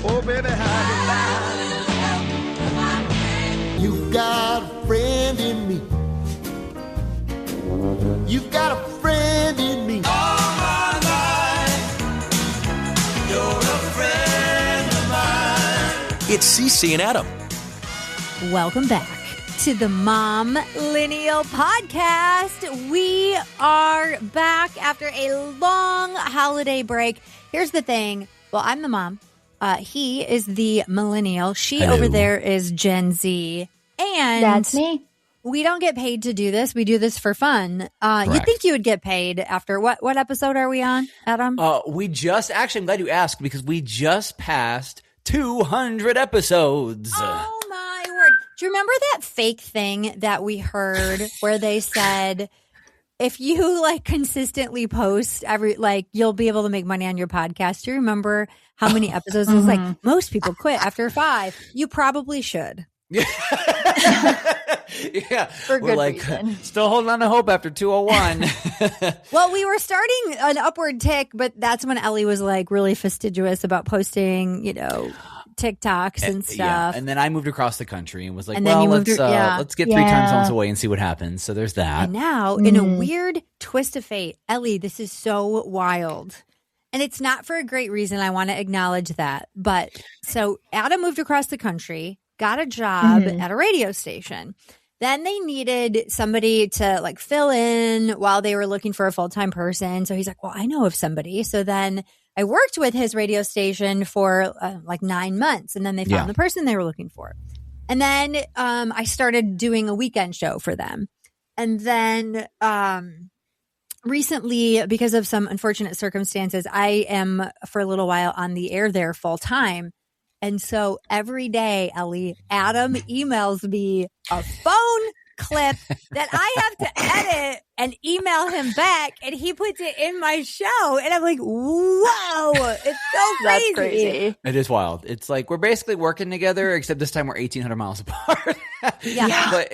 Oh, baby, how you lie. You got a friend in me. You got a friend in me. All my life, you're a friend of mine. It's Ceci and Adam. Welcome back to the Momlennial podcast. We are back after a long holiday break. Here's the thing. Well, I'm the mom. He is the millennial. She Hello. over there is Gen Z. And that's me. We don't get paid to do this. We do this for fun. You'd think you would get paid after what episode are we on, Adam? We just actually, I'm glad you asked because we just passed 200 episodes. Oh my word. Do you remember that fake thing that we heard where they said if you consistently post you'll be able to make money on your podcast? Do you remember how many episodes? It was like most people quit after 5. You probably should. Yeah. For good reason. Still holding on to hope after 201. Well, we were starting an upward tick, but that's when Ellie was really fastidious about posting, TikToks and stuff. Yeah. And then I moved across the country and was like, And then well, you let's get 3 time zones away and see what happens. So there's that. And now, in a weird twist of fate, Ellie, this is so wild. And it's not for a great reason. I want to acknowledge that. But so Adam moved across the country, got a job at a radio station. Then they needed somebody to fill in while they were looking for a full-time person. So he's like, well, I know of somebody. So then I worked with his radio station for 9 months, and then they found the person they were looking for. And then I started doing a weekend show for them. And then recently, because of some unfortunate circumstances, I am for a little while on the air there full time. And so every day, Ellie, Adam emails me a phone clip that I have to edit and email him back, and he puts it in my show. And I'm like, whoa, it's so crazy. That's crazy. It is wild. It's like we're basically working together, except this time we're 1,800 miles apart. Yeah. But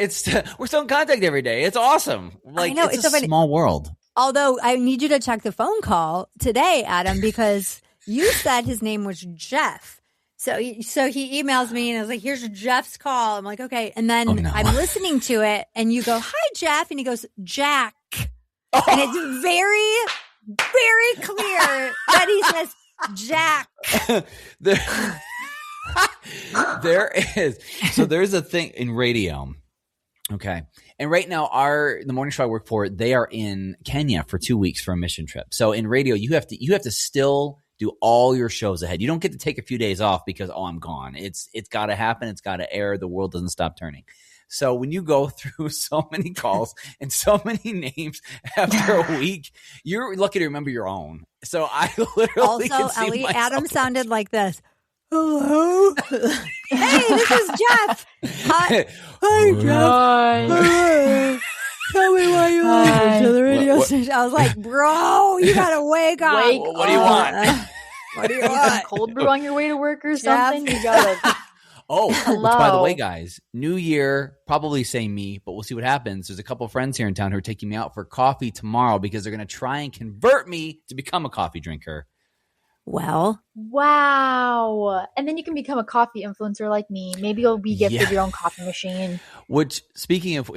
we're still in contact every day. It's awesome. I know, it's so a funny. small world. Although I need you to check the phone call today, Adam, because you said his name was Jeff. So he emails me and I was like, here's Jeff's call. I'm like, okay. And then I'm listening to it and you go, hi, Jeff. And he goes, Jack. Oh. And it's very, very clear that he says Jack. There is. So there's a thing in radio. Okay. And right now the morning show I work for, they are in Kenya for 2 weeks for a mission trip. So in radio, you have to still do all your shows ahead. You don't get to take a few days off because, I'm gone. It's got to happen. It's got to air. The world doesn't stop turning. So when you go through so many calls and so many names after a week, you're lucky to remember your own. So I literally also, Ellie, Adam sounded like this. Hello. Hey, this is Jeff. Hi, Jeff. Hi. Tell me why you listen to the radio station. I was like, bro, you gotta wake up. What do you want? What do you want? Cold brew on your way to work or something? You gotta. Which, by the way, guys, New Year, probably say me, but we'll see what happens. There's a couple of friends here in town who are taking me out for coffee tomorrow because they're going to try and convert me to become a coffee drinker. Well, wow. And then you can become a coffee influencer like me. Maybe you'll be gifted your own coffee machine. Which, speaking of,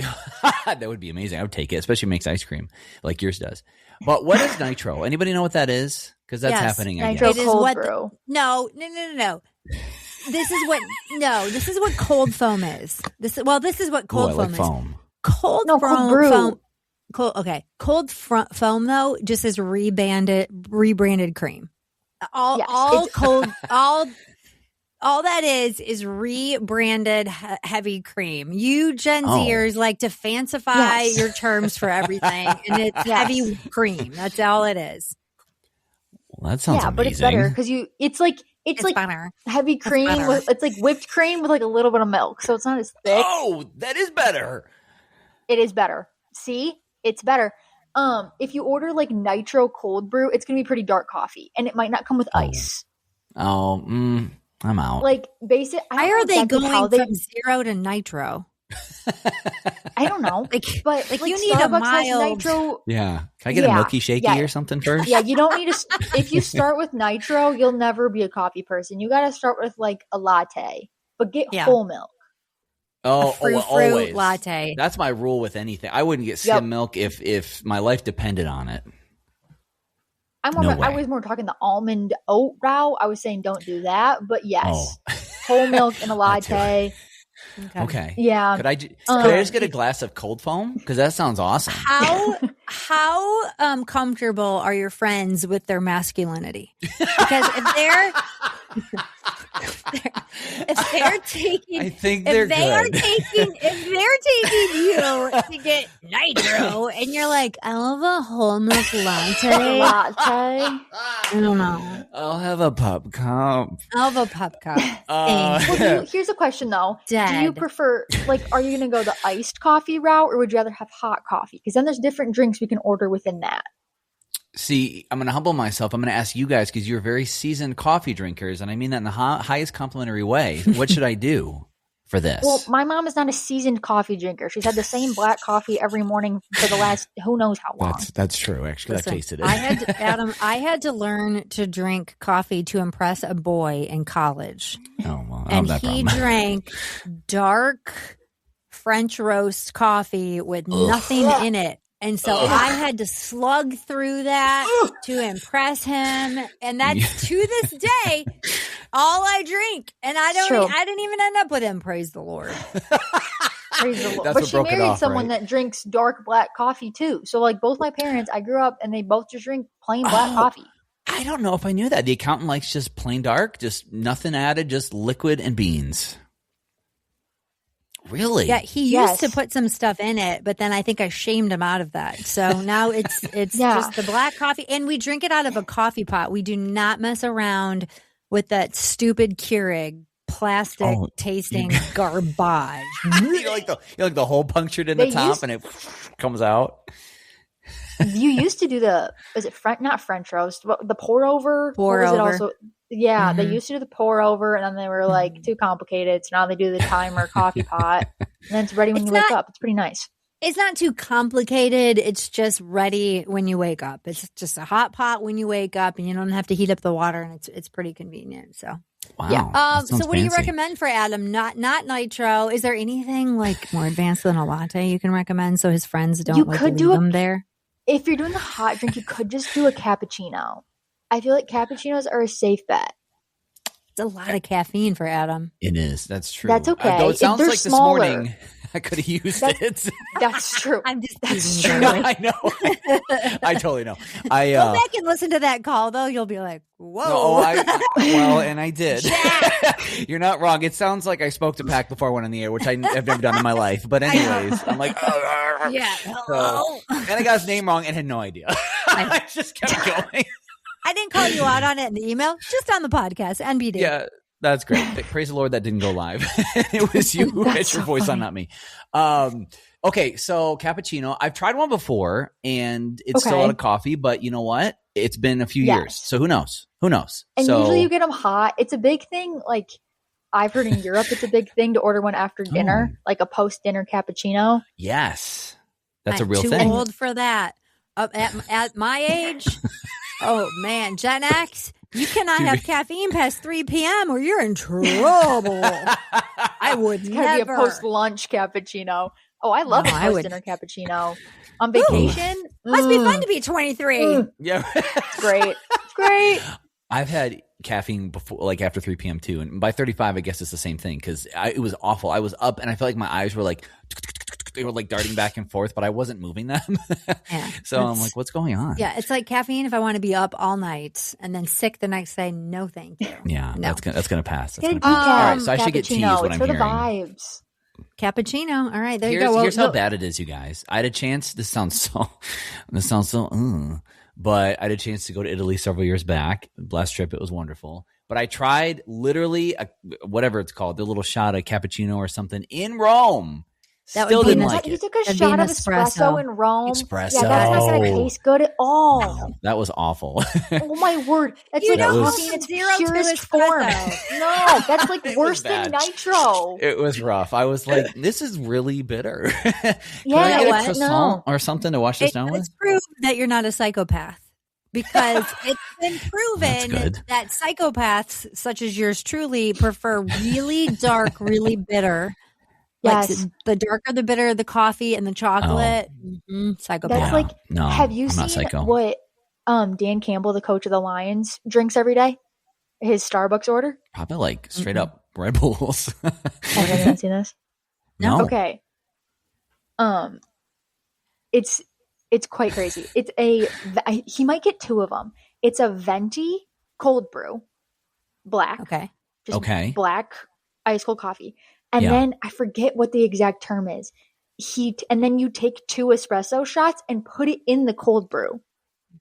that would be amazing. I would take it, especially if it makes ice cream like yours does. But what is nitro? Anybody know what that is? Because that's happening again. Nitro it is cold what brew. No. This is what cold foam is. This is what cold foam is. Foam. Cold brew. Cold foam though just is rebranded cream. All that is rebranded heavy cream. You Gen Zers like to fancify your terms for everything, and it's heavy cream. That's all it is. Well, that sounds amazing. But it's better because it's like better. heavy cream. It's like whipped cream with a little bit of milk, so it's not as thick. Oh, that is better. It is better. See, it's better. If you order nitro cold brew, it's gonna be pretty dark coffee, and it might not come with ice. I'm out. Basic. Why are they going from 0 to nitro? I don't know. But like you need a Starbucks has mild- nitro. Yeah. Can I get a milky shaky or something first? Yeah, you don't need to. If you start with nitro, you'll never be a coffee person. You got to start with like a latte, but get whole milk. Oh, fruit always latte. That's my rule with anything. I wouldn't get skim milk if my life depended on it. I was more talking the almond oat route. I was saying don't do that, but yes, whole milk in a latte. Okay. Yeah. Could I just get a glass of cold foam? Because that sounds awesome. How comfortable are your friends with their masculinity? Because if they're taking, I think they're good. If they're taking you to get nitro, and you're like, I love a whole milk latte. I don't know. I'll have a pup cup. Here's a question though. Do you prefer, like, are you going to go the iced coffee route, or would you rather have hot coffee? Because then there's different drinks we can order within that. See, I'm going to humble myself. I'm going to ask you guys, because you're very seasoned coffee drinkers, and I mean that in the highest complimentary way. What should I do for this? Well, my mom is not a seasoned coffee drinker. She's had the same black coffee every morning for the last who knows how long. That's true. Actually, I've tasted it. I had to learn to drink coffee to impress a boy in college. Oh, well, and he drank dark French roast coffee with nothing in it. And so I had to slug through that to impress him. And that's to this day all I drink. And I didn't even end up with him. Praise the Lord. Praise the Lord. But she married someone that drinks dark black coffee too. So like both my parents, I grew up and they both just drink plain black coffee. I don't know if I knew that. The accountant likes just plain dark, just nothing added, just liquid and beans. Really? Yeah, he used to put some stuff in it, but then I think I shamed him out of that. So now it's just the black coffee, and we drink it out of a coffee pot. We do not mess around with that stupid Keurig plastic tasting garbage. You're like the hole punctured in the top, and it comes out. You used to do not French roast, but the pour over. Pour over. Also? Yeah, they used to do the pour over, and then they were like too complicated. So now they do the timer coffee pot, and then it's ready when you wake up. It's pretty nice. It's not too complicated. It's just ready when you wake up. It's just a hot pot when you wake up, and you don't have to heat up the water, and it's pretty convenient. So wow. Yeah. So what do you recommend for Adam? Not nitro. Is there anything like more advanced than a latte you can recommend so his friends don't leave him there? If you're doing the hot drink, you could just do a cappuccino. I feel like cappuccinos are a safe bet. It's a lot of caffeine for Adam. It is. That's true. That's okay. Though it sounds like smaller. This morning I could have used it. That's true. I'm just that's teasing true. you. I know. I totally know. Go back and listen to that call, though. You'll be like, whoa. And I did. You're not wrong. It sounds like I spoke to Pac before I went on the air, which I've never done in my life. But anyways, I'm like, yeah. Hello. And I got his name wrong and had no idea. I just kept going. I didn't call you out on it in the email, just on the podcast, NBD. Yeah, that's great. Praise the Lord that didn't go live. It was you who had your voice on, not me. Okay, so cappuccino. I've tried one before, and it's still out of coffee, but you know what? It's been a few years, so who knows? And usually you get them hot. It's a big thing. Like I've heard in Europe, it's a big thing to order one after dinner, like a post-dinner cappuccino. Yes, that's a I'm real too thing. Old for that. At my age, oh man, Gen X, you cannot have caffeine past 3 p.m. or you're in trouble. I would It's never. gotta be a post-lunch cappuccino. Oh, I love a post-dinner cappuccino. On vacation, must be fun to be 23. Yeah, it's great. It's great. I've had caffeine before, like after 3 p.m. too, and by 35, I guess it's the same thing because it was awful. I was up, and I felt like my eyes were like they were like darting back and forth, but I wasn't moving them. So I'm like, what's going on? Yeah, it's like caffeine if I want to be up all night and then sick the next day. No, thank you. Yeah, no. that's gonna pass. Get a decaf, all right, so I should get teased when it's I'm for hearing the vibes. Cappuccino. All right, there you go. Well, here's how bad it is, you guys. I had a chance. This sounds so. But I had a chance to go to Italy several years back. Last trip, it was wonderful. But I tried literally whatever it's called, the little shot of cappuccino or something in Rome. That Still would be didn't an- like You it. took a That'd be shot an of espresso in Rome. Espresso. Yeah, that's not going to taste good at all. No, that was awful. Oh my word. That's You like know coffee in from its 0 to purest form. espresso. No, that's like It worse was than bad. nitro. It was rough. I was like, this is really bitter. Can Yeah, I get what? a croissant No. or something to wash this It down with? does prove that you're not a psychopath because it's been proven good. that psychopaths such as yours truly prefer really dark, really bitter. Like Yes. the darker the bitter the coffee and the chocolate. Psychopath. That's like, no, have you I'm not seen psycho. what Dan Campbell, the coach of the Lions, drinks every day? His Starbucks order? Probably like straight up Red Bulls. Has anyone seen this? No. Okay. It's quite crazy. It's he might get 2 of them. It's a venti cold brew, black. Okay. Just Okay. black ice cold coffee. And Yeah. then I forget what the exact term is. And then you take 2 espresso shots and put it in the cold brew.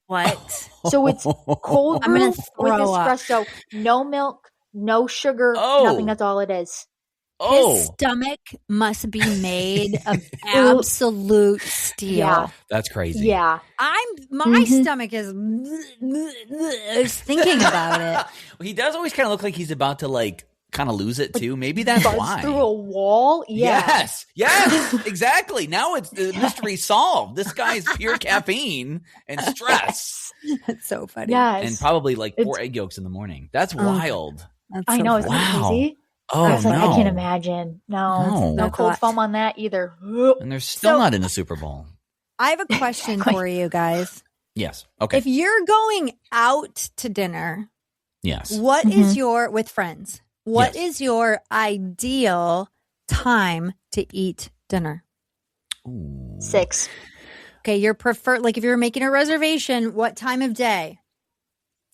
What? So it's cold I'm brew gonna with throw up. espresso, no milk, no sugar, Oh. nothing. That's all it is. His stomach must be made of absolute steel. Yeah. That's crazy. Yeah. My stomach is thinking about it. Well, he does always kind of look like he's about to like kind of lose it too. Maybe that's Buzz why. through a wall. Yeah. Yes, exactly. Now it's the mystery solved. This guy's pure caffeine and stress, That's so funny. Yes. and probably like 4 egg yolks in the morning. That's wild. That's I so know. funny. Isn't that Wow. crazy? Oh I was like, no! I can't imagine. No That's a cold lot. foam on that either. And they're still So- not in the Super Bowl. I have a question for you guys. Yes. Okay. If you're going out to dinner, yes. what is your with friends? What Yes. is your ideal time to eat dinner? Ooh. 6. Okay, your preferred like if you're making a reservation, what time of day?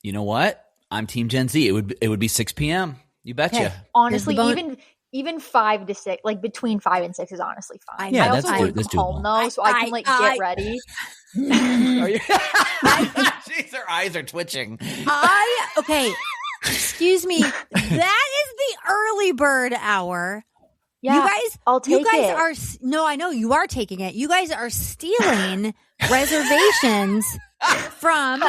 You know what? I'm Team Gen Z. It would be 6 p.m. You betcha. Okay. Honestly, Here's the even 5 to 6, like between 5 and 6 is honestly fine. Yeah, I that's also good. work That's from home doable. though, so I can like get ready. Are you? Jeez, her eyes are twitching. Okay, excuse me. That is the early bird hour. Yeah, You guys, I'll take you guys it. are no, I know you are taking it. You guys are stealing reservations from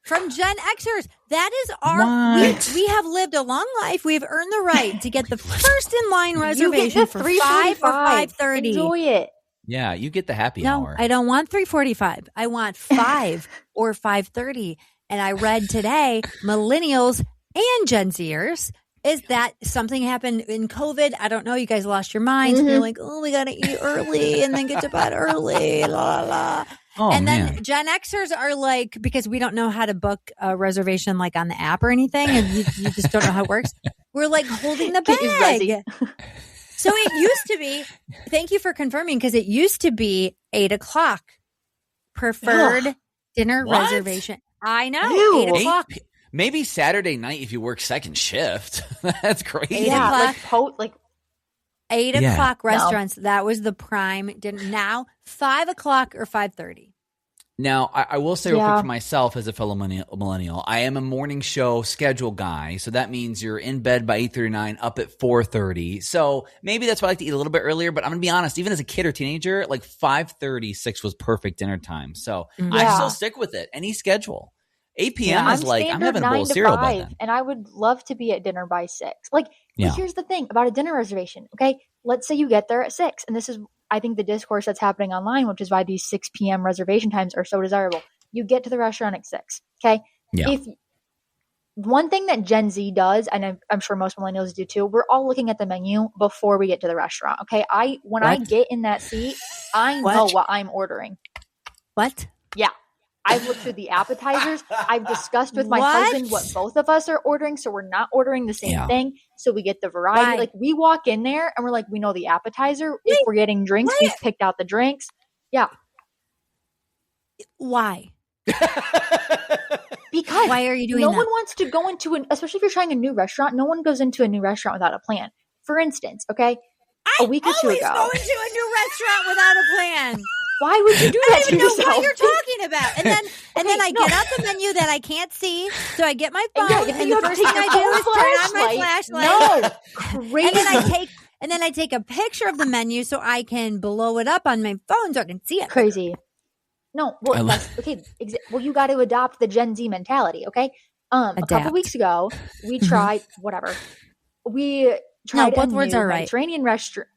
from Gen Xers. That is our What? we have lived a long life. We have earned the right to get the first in line You get reservation the for 5 or 3:45. 5:30. Enjoy it. Yeah, you get the happy No, hour. I don't want 3:45. I want 5 or 5:30. And I read today, millennials and Gen Zers, is that something happened in COVID? I don't know. You guys lost your minds. You're like, oh, we got to eat early and then get to bed early. La, la, la. Oh, and then man. Gen Xers are like, because we don't know how to book a reservation like on the app or anything, and you just don't know how it works. We're like holding the Get your bag. resi. So it used to be, thank you for confirming, because it used to be 8:00 preferred dinner What? reservation. I know. Ew. 8:00. Maybe Saturday night if you work second shift. That's crazy. 8 Yeah, o'clock. like 8 Yeah. o'clock restaurants. That was the prime dinner. Now 5 o'clock or 5:30. Now, I will say real Yeah. quick for myself as a fellow millennial, I am a morning show schedule guy. So that means you're in bed by 8:39, up at 4:30. So maybe that's why I like to eat a little bit earlier. But I'm going to be honest, even as a kid or teenager, like 5:30, 6 was perfect dinner time. So I Yeah. still stick with it. Any schedule. 8 p.m. I'm is like, I'm standard having a bowl 9 of to cereal by 5, then. and I would love to be at dinner by 6. Like, Yeah. but here's the thing about a dinner reservation. Okay, let's say you get there at 6, and this is, I think, the discourse that's happening online, which is why these 6 p.m. reservation times are so desirable. You get to the restaurant at 6. Okay, Yeah. if one thing that Gen Z does, and I'm sure most millennials do too, we're all looking at the menu before we get to the restaurant. Okay, when I What? get in that seat, I What? know what I'm ordering. What? Yeah. I've looked through the appetizers. I've discussed with my What? husband what both of us are ordering, so we're not ordering the same Yeah. thing. So we get the variety. Why? Like, we walk in there and we're like, we know the appetizer. If we're getting drinks, we've picked out the drinks. Yeah. Why? Because Why are you doing no that? one wants to go into especially if you're trying a new restaurant, no one goes into a new restaurant without a plan. For instance, okay, a week or two always ago. go into a new restaurant without a plan. Why would you do I that don't to even know yourself? what you're talking about. And then I no. get out the menu that I can't see. So I get my phone, And yeah, and you the have to first take thing your I do is turn on my flashlight. flashlight. No, crazy. And then And then I take a picture of the menu so I can blow it up on my phone so I can see it. Crazy. No, well, okay. Well, you got to adopt the Gen Z mentality, okay? A couple weeks ago, we tried whatever. We tried both a words new are right. Mediterranean restaurant.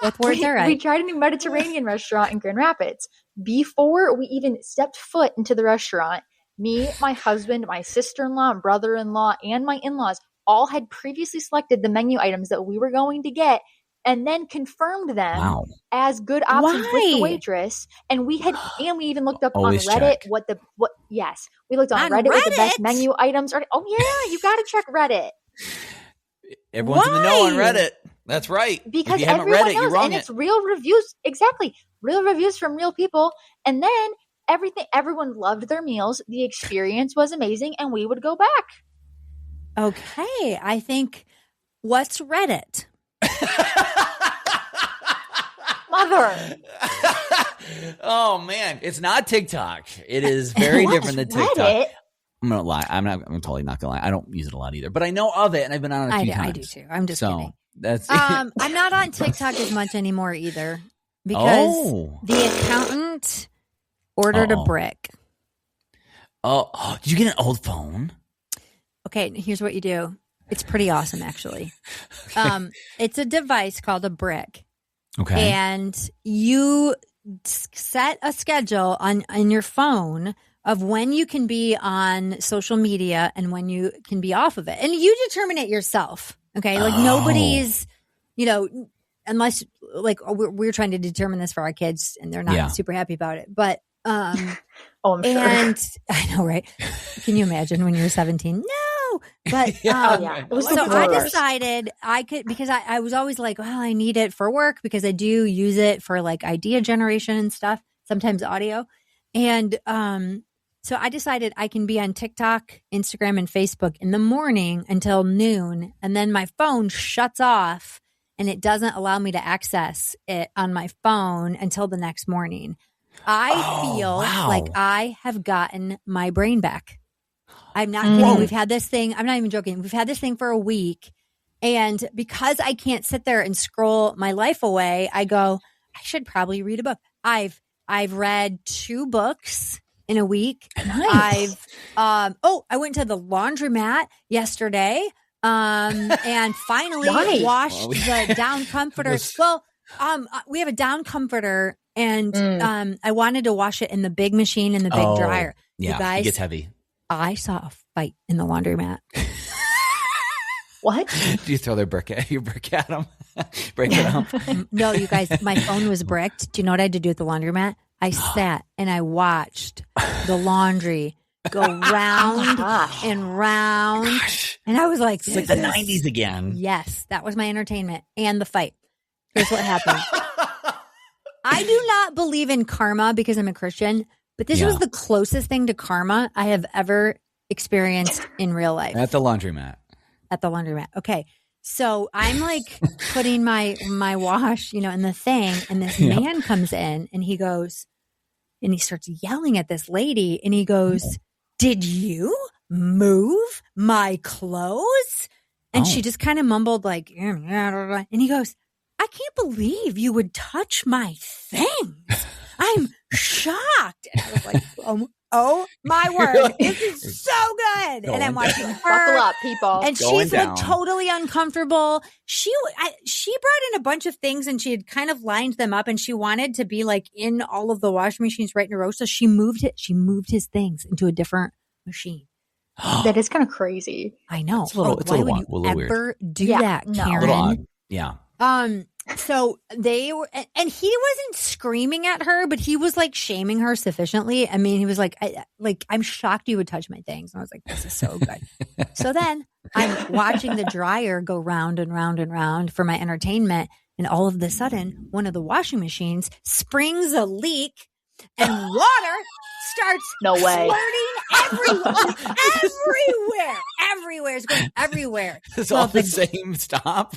Both words are right. We tried a new Mediterranean restaurant in Grand Rapids. Before we even stepped foot into the restaurant, me, my husband, my sister-in-law, brother-in-law, and my in-laws all had previously selected the menu items that we were going to get and then confirmed them as good options with the waitress. And we even looked up Always on Reddit check. we looked on Reddit what the best menu items are. Oh yeah, you got to check Reddit. Everyone's in the know on Reddit. That's right. Because if you haven't everyone read it, knows, you're wrong. and it's real reviews. Exactly. Real reviews from real people. And then everyone loved their meals. The experience was amazing, and we would go back. Okay. I think, what's Reddit? Mother. Oh man, it's not TikTok. It is very different than TikTok. Reddit? I'm gonna lie. I'm totally not gonna lie. I don't use it a lot either, but I know of it, and I've been on it a few times. I do too. I'm just kidding. That's I'm not on TikTok as much anymore either because the accountant ordered a brick. Oh, did you get an old phone? Okay, here's what you do. It's pretty awesome, actually. It's a device called a brick. Okay. And you set a schedule on your phone of when you can be on social media and when you can be off of it. And you determine it yourself. Okay. Like nobody's, unless like we're trying to determine this for our kids and they're not super happy about it. But, I'm sure. And I know, right? Can you imagine when you're 17? No. But It was so I decided I could, because I was always like, well, I need it for work because I do use it for like idea generation and stuff, sometimes audio. And so I decided I can be on TikTok, Instagram, and Facebook in the morning until noon. And then my phone shuts off and it doesn't allow me to access it on my phone until the next morning. I feel like I have gotten my brain back. I'm not kidding. We've had this thing. I'm not even joking. We've had this thing for a week. And because I can't sit there and scroll my life away, I go, I should probably read a book. I've read 2 books in a week. Nice. I went to the laundromat yesterday and finally washed the down comforter. We have a down comforter and I wanted to wash it in the big machine in the big dryer. Yeah, you guys, it gets heavy. I saw a fight in the laundromat. What? Do you throw your brick at them? Break it up? No, you guys, my phone was bricked. Do you know what I had to do at the laundromat? I sat and I watched the laundry go round and round. Gosh. And I was like, It's like the 90s again. Yes, that was my entertainment and the fight. Here's what happened. I do not believe in karma because I'm a Christian, but this was the closest thing to karma I have ever experienced in real life. At the laundromat. At the laundromat. Okay. So I'm like putting my wash, in the thing, and this man comes in and he goes, and he starts yelling at this lady and he goes, "Did you move my clothes?" And she just kind of mumbled like, and he goes, "I can't believe you would touch my things. I'm shocked." And I was like, oh my word, this is so good. And I'm watching her. Buckle up, people. And she's like totally uncomfortable. She brought in a bunch of things and she had kind of lined them up and she wanted to be like in all of the washing machines right in a row. So she moved it. She moved his things into a different machine. That is kind of crazy. I know. It's a little ever weird. do that, no. Karen? A little odd. Yeah. So they were, and he wasn't screaming at her, but he was like shaming her sufficiently. I mean, he was like, I'm shocked you would touch my things. And I was like, this is so good. So then I'm watching the dryer go round and round and round for my entertainment. And all of a sudden, one of the washing machines springs a leak and water starts squirting everywhere. It's going everywhere. It's all the same stop.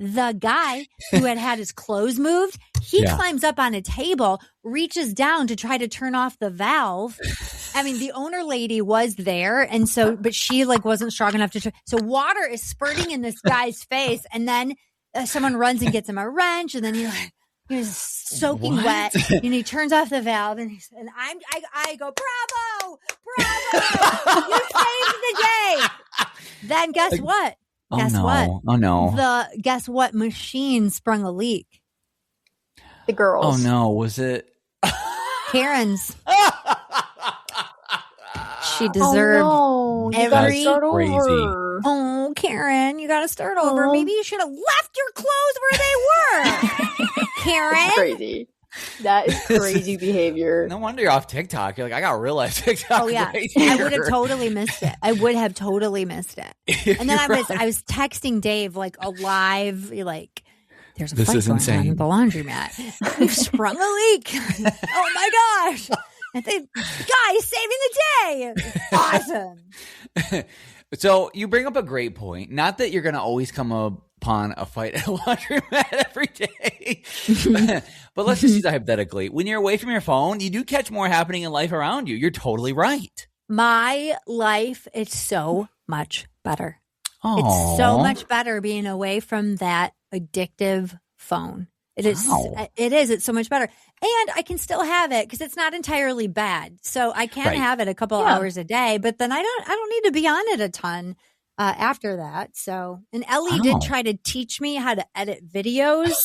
The guy who had his clothes moved He climbs up on a table, reaches down to try to turn off the valve. I mean, the owner lady was there, and so, but she like wasn't strong enough to. So water is spurting in this guy's face, and then someone runs and gets him a wrench, and then he's soaking wet, and he turns off the valve, and I go, bravo, you saved the day. Then guess what? Guess what? Oh no! Guess what? Machine sprung a leak. The girls. Oh no! Was it Karen's? She deserved every. crazy. Oh, Karen, you got to start over. Maybe you should have left your clothes where they were. Karen, Crazy. That is crazy behavior. No wonder you're off TikTok. You're like, I got real life TikTok. Oh yeah, right I here. would have totally missed it. And then I was texting Dave like a live like. There's a This fight is going insane. on at the laundromat. We've sprung a leak. Oh my gosh! I think guys saving the day. Awesome. So you bring up a great point. Not that you're going to always come upon a fight at a laundromat every day, but let's just use that hypothetically. When you're away from your phone, you do catch more happening in life around you. You're totally right. My life is so much better. Aww. It's so much better being away from that addictive phone. It is. Wow. It is. It's so much better, and I can still have it because it's not entirely bad. So I can have it a couple hours a day, but then I don't need to be on it a ton after that. So, and Ellie did try to teach me how to edit videos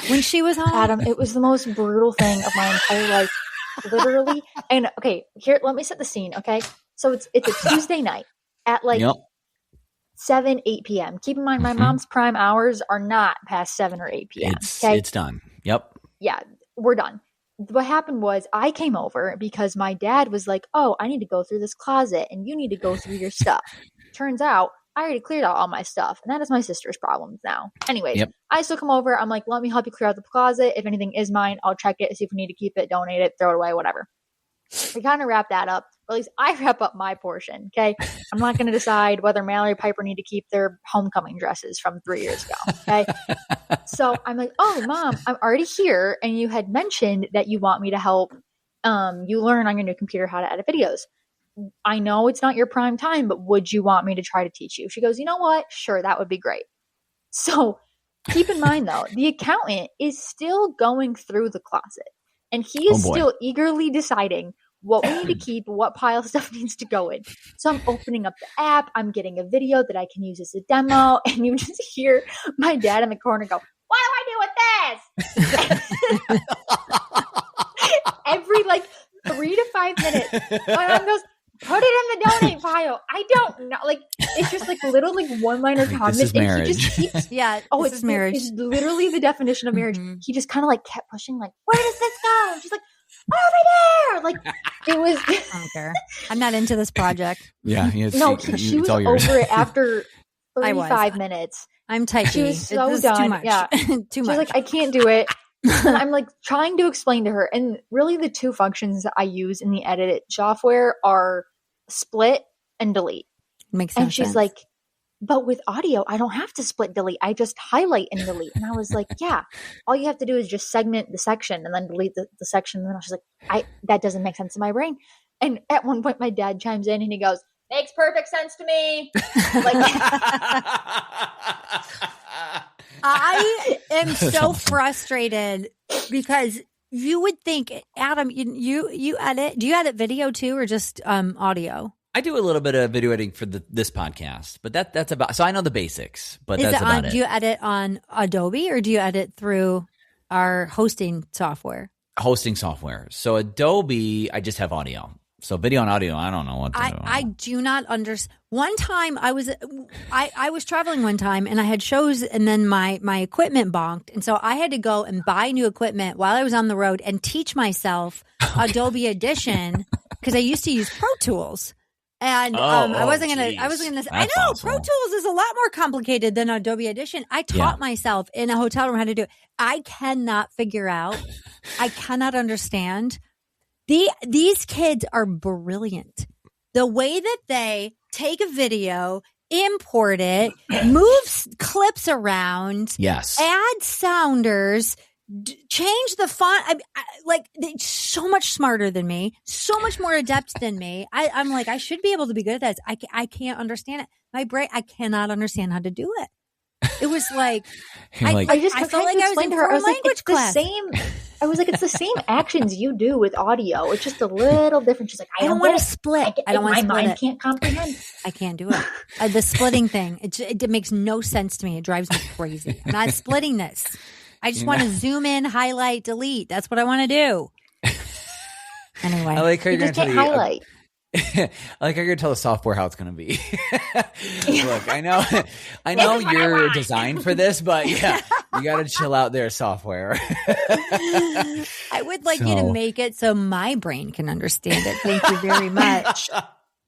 when she was home. Adam, it was the most brutal thing of my entire life, literally. And okay, here, let me set the scene. Okay, so it's a Tuesday night at like 7, 8 p.m. Keep in mind, my mom's prime hours are not past 7 or 8 p.m. It's done. Yep. Yeah, we're done. What happened was I came over because my dad was like, oh, I need to go through this closet and you need to go through your stuff. Turns out I already cleared out all my stuff, and that is my sister's problems now. Anyways, I still come over. I'm like, let me help you clear out the closet. If anything is mine, I'll check it, see if we need to keep it, donate it, throw it away, whatever. We kind of wrap that up. Or at least I wrap up my portion, okay? I'm not going to decide whether Mallory Piper need to keep their homecoming dresses from 3 years ago, okay? So I'm like, oh, Mom, I'm already here, and you had mentioned that you want me to help you learn on your new computer how to edit videos. I know it's not your prime time, but would you want me to try to teach you? She goes, you know what? Sure, that would be great. So keep in mind, though, the accountant is still going through the closet, and he is still eagerly deciding what we need to keep, what pile of stuff needs to go in. So I'm opening up the app. I'm getting a video that I can use as a demo. And you just hear my dad in the corner go, what do I do with this? Every like 3 to 5 minutes, my mom goes, put it in the donate pile. I don't know. Like, it's just like little like one-liner comments. This is marriage. And he just keeps, this is marriage. It's literally the definition of marriage. He just kind of like kept pushing, like, where does this go? And she's like, over there. Like, it was. I don't care. I'm not into this project. Yeah. No, she was over it after 35 minutes. I'm typing. She was so done. Too much. Yeah. Too She much. was like, I can't do it. And I'm like trying to explain to her. And really the two functions that I use in the edit software are split and delete. Makes sense. And she's like, but with audio, I don't have to split delete. I just highlight and delete. And I was like, yeah, all you have to do is just segment the section and then delete the section. And then she's like, that doesn't make sense in my brain. And at one point my dad chimes in and he goes, makes perfect sense to me. Like, I am so frustrated because you would think, Adam, you edit. Do you edit video too, or just audio? I do a little bit of video editing for this podcast, but that's about. So I know the basics, but that's about it. Do you edit on Adobe or do you edit through our hosting software? Hosting software. So Adobe, I just have audio. So video and audio, I don't know what to do. I do not understand. One time I was traveling one time and I had shows and then my equipment bonked. And so I had to go and buy new equipment while I was on the road and teach myself Adobe Audition because I used to use Pro Tools. And I wasn't gonna. I know awesome. Pro Tools is a lot more complicated than Adobe Audition. I taught myself in a hotel room how to do it. I cannot figure out. I cannot understand. These kids are brilliant. The way that they take a video, import it, move clips around, yes, add sounders, change the font. Like, they're so much smarter than me, so much more adept than me. I'm like, I should be able to be good at this. I can't understand it. My brain, I cannot understand how to do it. It was like, I felt like I was in foreign language class. I was like, it's the same actions you do with audio. It's just a little different. She's like, I don't want to split. I don't want to split. My mind can't comprehend. I can't do it. The splitting thing, it makes no sense to me. It drives me crazy. I'm not splitting this. I just want to zoom in, highlight, delete. That's what I want to do. Anyway, I like how you just can't highlight. I like how you're gonna tell the software how it's gonna be. Look, I know you're designed for this, but yeah, you gotta chill out there, software. I would like you to make it so my brain can understand it. Thank you very much.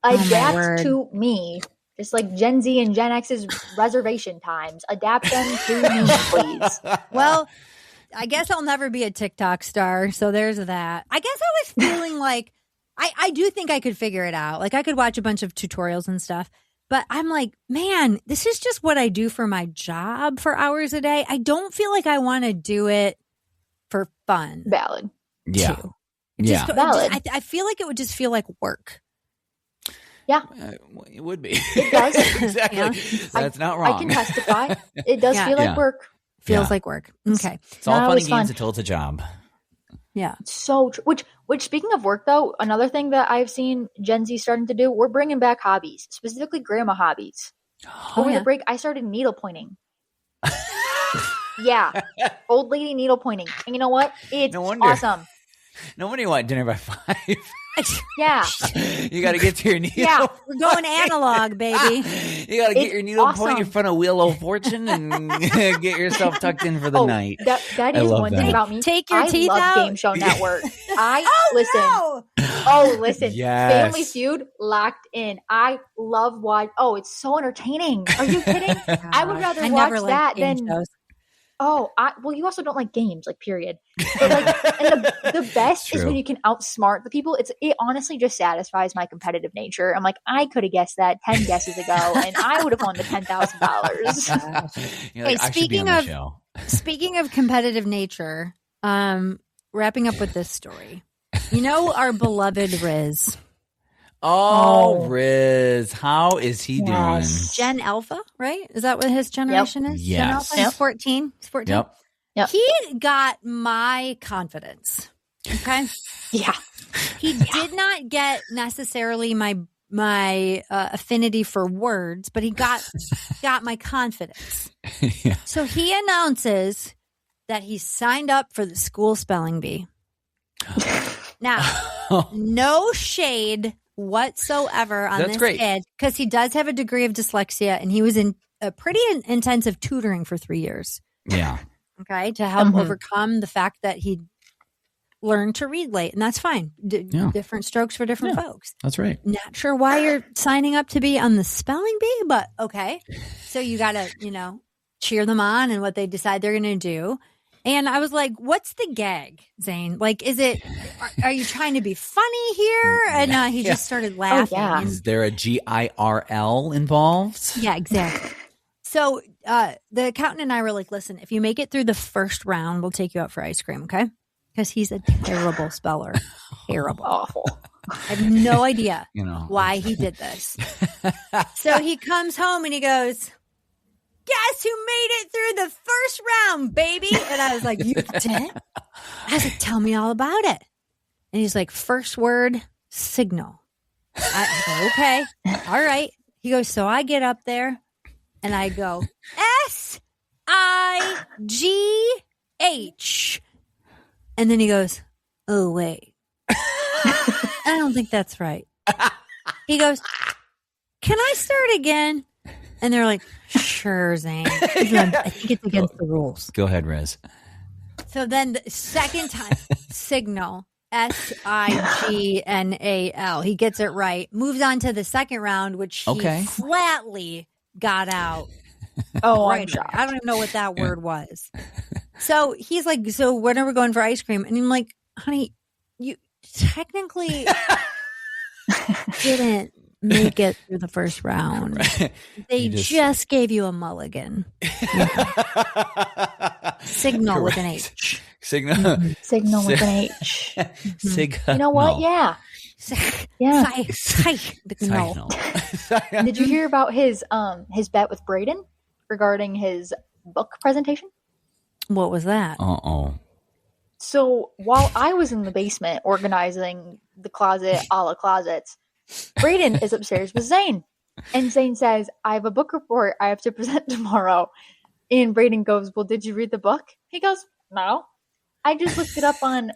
Adapt to me. Just like Gen Z and Gen X's reservation times. Adapt them to me, please. Well, I guess I'll never be a TikTok star, so there's that. I guess I was feeling like I do think I could figure it out. Like, I could watch a bunch of tutorials and stuff, but I'm like, man, this is just what I do for my job for hours a day. I don't feel like I want to do it for fun. Valid. Yeah. Valid. I feel like it would just feel like work. Yeah. It would be. It does. Exactly. Yeah. That's not wrong. I can testify. It does feel like work. Feels like work. Okay. It's all fun and fun games until it's a job. Yeah. So true. Which speaking of work though, another thing that I've seen Gen Z starting to do, we're bringing back hobbies, specifically grandma hobbies. Over the break, I started needle pointing. Yeah. Old lady needle pointing. And you know what? It's awesome. No wonder you want dinner by 5. Yeah. You got to get to your needle. Yeah, we're going analog, baby. You got to get your needle point in front of Wheel of Fortune and get yourself tucked in for the night. That is one thing about me. Take your teeth out. I love Game Show Network. Listen. Yes. Family Feud, locked in. I love watch. Oh, it's so entertaining. Are you kidding? I would rather watch that than. Shows. Oh, well, you also don't like games, like, period. But and the best is when you can outsmart the people. It honestly just satisfies my competitive nature. I'm like, I could have guessed that 10 guesses ago, and I would have won the $10,000. Like, speaking of competitive nature, wrapping up with this story. You know our beloved Riz. Oh, Riz. How is he doing? Gen Alpha, right? Is that what his generation is? Yes. Gen Alpha? He's 14. He's 14. Yep. He got my confidence. Okay? Yeah. He did not get necessarily my affinity for words, but he got my confidence. Yeah. So he announces that he signed up for the school spelling bee. Now, no shade whatsoever on this kid, because he does have a degree of dyslexia, and he was in a pretty intensive tutoring for 3 years. Yeah. Okay, to help overcome the fact that he learned to read late, and that's fine. Different strokes for different folks. That's right. Not sure why you're signing up to be on the spelling bee, but okay. So you got to, cheer them on and what they decide they're going to do. And I was like, what's the gag, Zane? Like, are you trying to be funny here? And he just started laughing. Oh, yeah. Is there a GIRL involved? Yeah, exactly. So the accountant and I were like, listen, if you make it through the first round, we'll take you out for ice cream, okay? Because he's a terrible speller. Terrible. Awful. I have no idea why he did this. So he comes home and he goes, guess who made it through the first round, baby? And I was like, you did? I was like, tell me all about it. And he's like, first word, signal. I go, okay. All right. He goes, so I get up there and I go, SIGH. And then he goes, oh, wait. I don't think that's right. He goes, can I start again? And they're like, sure, Zane. I think it's against the rules. Go ahead, Riz. So then the second time, signal, SIGNAL. He gets it right. Moves on to the second round, which he flatly got out. Oh, right. I don't even know what that word was. So he's like, so when are we going for ice cream? And I'm like, honey, you technically didn't make it through the first round. Right. They just gave you a mulligan. Signal with an H. Signal. Signal with an H. Signal. You know what? Yeah. Yeah. Signal. Did you hear about his bet with Braden regarding his book presentation? What was that? So while I was in the basement organizing the closet a la closets, Braden is upstairs with Zane. And Zane says, I have a book report I have to present tomorrow. And Braden goes, well, did you read the book? He goes, no. I just looked it up on,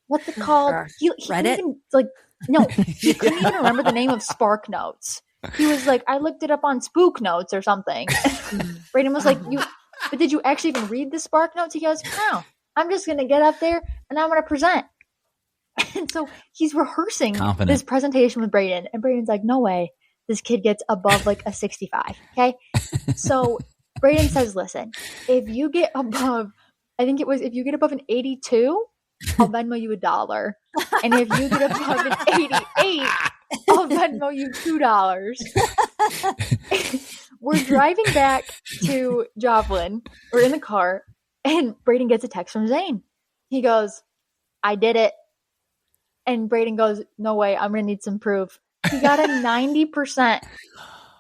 what's it called? He Reddit? even, no, he couldn't even remember the name of Spark Notes. He was like, I looked it up on Spook Notes or something. Braden was like, but did you actually even read the Spark Notes? He goes, no. I'm just going to get up there and I'm going to present. And so he's rehearsing this presentation with Braden. And Braden's like, no way this kid gets above a 65. Okay. So Braden says, listen, if you get above, if you get above an 82, I'll Venmo you $1. And if you get above an 88, I'll Venmo you $2. We're driving back to Joplin. We're in the car. And Braden gets a text from Zane. He goes, I did it. And Braden goes, no way, I'm going to need some proof. He got a 90%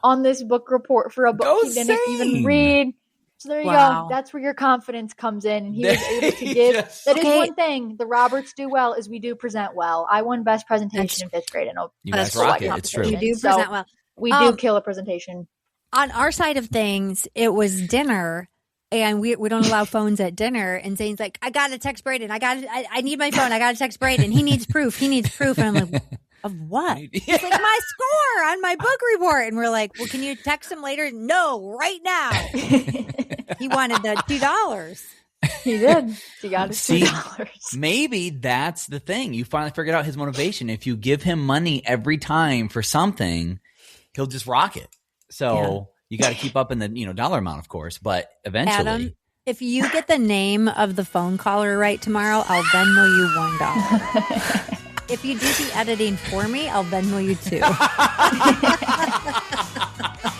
on this book report for a book he didn't even read. So there you go. That's where your confidence comes in. And he was able to give. That is one thing the Roberts do well is we do present well. I won best presentation in 5th grade. You guys rock it. It's true. You do present well. We do kill a presentation. On our side of things, it was dinner. And we don't allow phones at dinner. And Zane's like, I got to text Braden. I need my phone. I got to text Braden. He needs proof. And I'm like, of what? He's like, my score on my book report. And we're like, well, can you text him later? No, right now. He wanted the $2. He did. He got his $2. Maybe that's the thing. You finally figured out his motivation. If you give him money every time for something, he'll just rock it. So you got to keep up in the dollar amount, of course, but eventually. Adam, if you get the name of the phone caller right tomorrow, I'll Venmo you $1. If you do the editing for me, I'll Venmo you $2.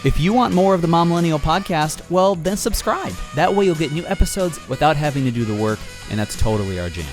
If you want more of the Momlennial podcast, well, then subscribe. That way you'll get new episodes without having to do the work, and that's totally our jam.